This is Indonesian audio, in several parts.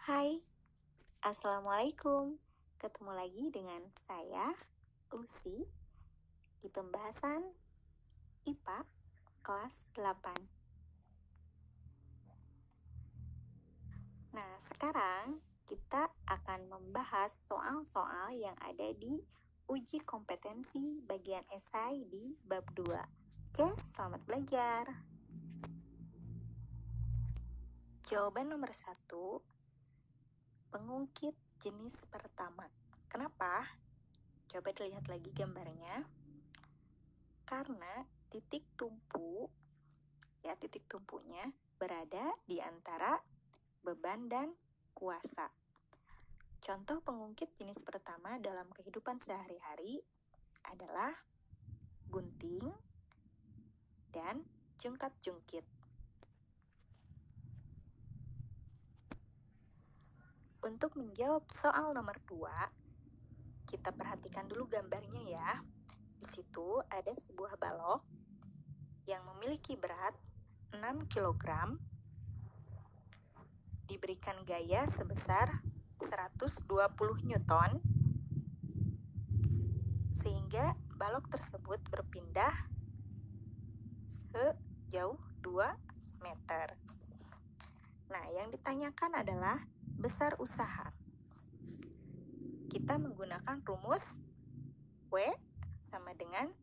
Hai, Assalamualaikum. Ketemu lagi dengan saya, Lucy, di pembahasan IPA kelas 8. Nah, sekarang kita akan membahas soal-soal yang ada di uji kompetensi bagian esai di bab 2. Oke, selamat belajar. Jawaban nomor 1, pengungkit jenis pertama. Kenapa? Coba dilihat lagi gambarnya. Karena titik tumpunya berada di antara beban dan kuasa. Contoh pengungkit jenis pertama dalam kehidupan sehari-hari adalah gunting dan jungkat-jungkit. Untuk menjawab soal nomor 2, kita perhatikan dulu gambarnya ya. Di situ ada sebuah balok yang memiliki berat 6 kg, diberikan gaya sebesar 120 Newton, sehingga balok tersebut berpindah sejauh 2 meter. Nah, yang ditanyakan adalah besar usaha. Kita menggunakan rumus W sama dengan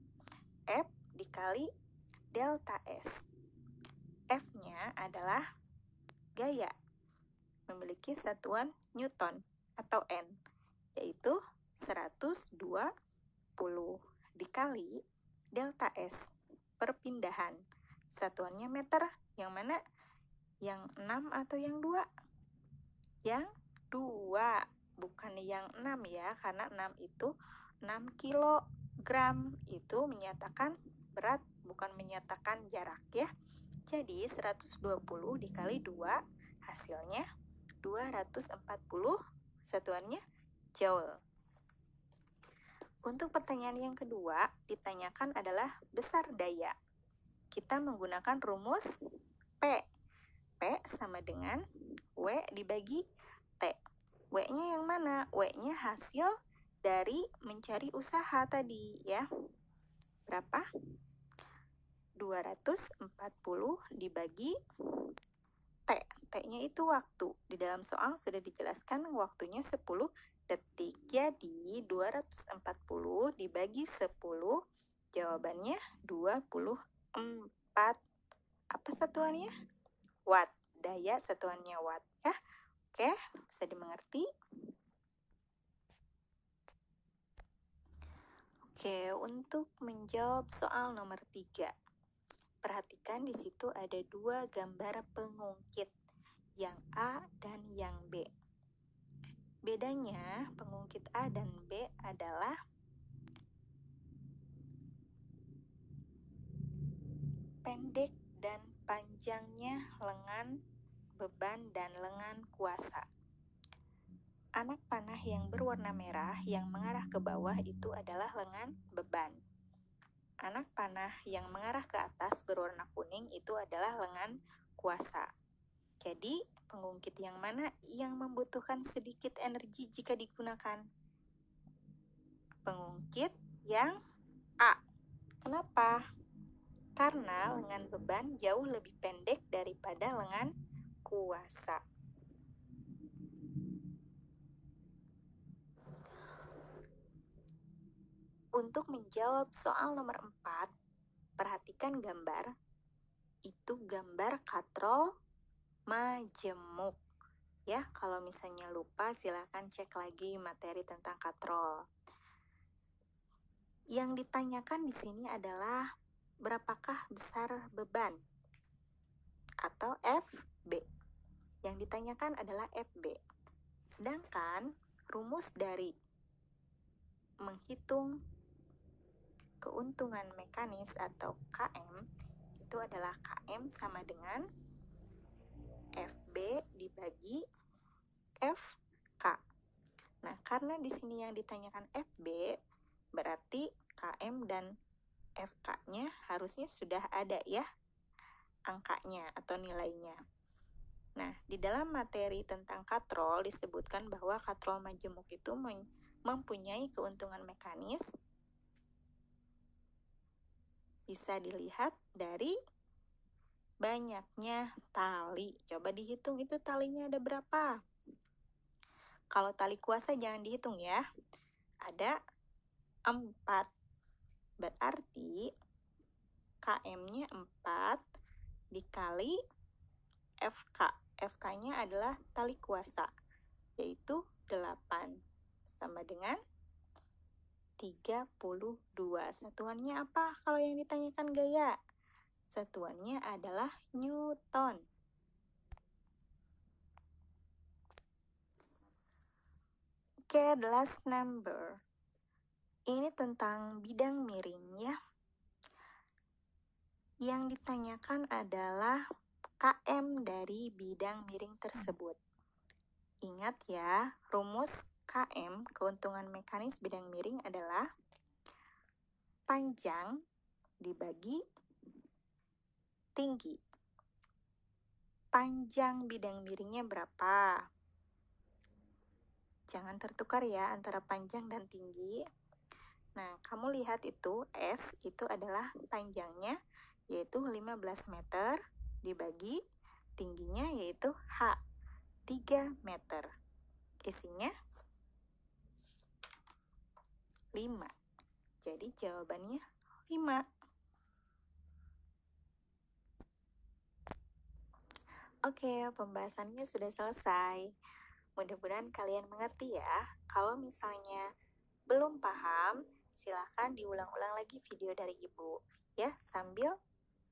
F dikali delta S. F-nya adalah gaya, memiliki satuan Newton atau N, yaitu 120 dikali delta S, perpindahan. Satuannya meter, yang mana? Yang 6 atau yang 2? Yang 2, bukan yang 6 ya, karena 6 itu 6 kilogram, itu menyatakan berat, bukan menyatakan jarak ya. Jadi 120 dikali 2, hasilnya 240, satuannya joule. Untuk pertanyaan yang kedua, ditanyakan adalah besar daya. Kita menggunakan rumus P. P sama dengan W dibagi T. W-nya yang mana? W-nya hasil dari mencari usaha tadi ya. Berapa? 240 dibagi T. T-nya itu waktu. Di dalam soal sudah dijelaskan waktunya 10 detik. Jadi 240 dibagi 10, jawabannya 24. Apa satuannya? Watt. Daya satuannya watt ya. Oke, bisa dimengerti? Oke, untuk menjawab soal nomor 3. Perhatikan di situ ada 2 gambar pengungkit, yang A dan yang B. Bedanya pengungkit A dan B adalah pendek dan panjangnya lengan beban dan lengan kuasa. Anak panah yang berwarna merah yang mengarah ke bawah itu adalah lengan beban. Anak panah yang mengarah ke atas berwarna kuning itu adalah lengan kuasa. Jadi, pengungkit yang mana yang membutuhkan sedikit energi jika digunakan? Pengungkit yang A. Kenapa? Karena lengan beban jauh lebih pendek daripada lengan kuasa. Untuk menjawab soal nomor 4, perhatikan gambar. Itu gambar katrol majemuk. Ya, kalau misalnya lupa silakan cek lagi materi tentang katrol. Yang ditanyakan di sini adalah berapakah besar beban atau FB. Yang ditanyakan adalah FB. Sedangkan rumus dari menghitung keuntungan mekanis atau KM itu adalah KM sama dengan FB dibagi FK. Nah, karena di sini yang ditanyakan FB, berarti KM dan FK-nya harusnya sudah ada ya angkanya atau nilainya. Nah, di dalam materi tentang katrol disebutkan bahwa katrol majemuk itu mempunyai keuntungan mekanis. Bisa dilihat dari banyaknya tali. Coba dihitung itu talinya ada berapa. Kalau tali kuasa jangan dihitung ya. Ada 4. Berarti KM-nya 4 dikali FK. FK-nya adalah tali kuasa, yaitu 8. Sama dengan 32. Satuannya apa kalau yang ditanyakan gaya? Satuannya adalah Newton. Oke, the last number. Ini tentang bidang miring ya. Yang ditanyakan adalah KM dari bidang miring tersebut. Ingat ya, rumus KM, keuntungan mekanis bidang miring adalah panjang dibagi tinggi. Panjang bidang miringnya berapa? Jangan tertukar ya antara panjang dan tinggi. Nah, kamu lihat itu, S itu adalah panjangnya, yaitu 15 meter, dibagi tingginya yaitu H, 3 meter. Isinya 5. Jadi jawabannya 5. Oke, pembahasannya sudah selesai. Mudah-mudahan kalian mengerti ya. Kalau misalnya belum paham, silahkan diulang-ulang lagi video dari Ibu. Ya, sambil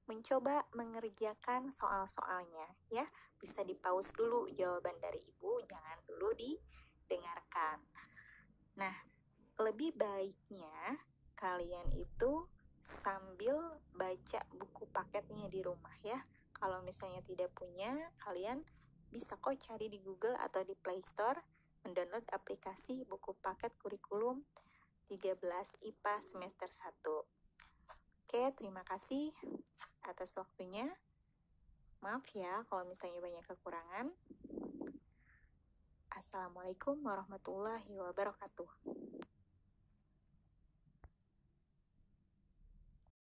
mencoba mengerjakan soal-soalnya. Ya, bisa di-pause dulu jawaban dari Ibu, jangan dulu didengarkan. Nah, lebih baiknya kalian itu sambil baca buku paketnya di rumah ya. Kalau misalnya tidak punya, kalian bisa kok cari di Google atau di Play Store, mendownload aplikasi buku paket kurikulum 13 IPA semester 1. Oke, terima kasih atas waktunya. Maaf ya kalau misalnya banyak kekurangan. Assalamualaikum warahmatullahi wabarakatuh.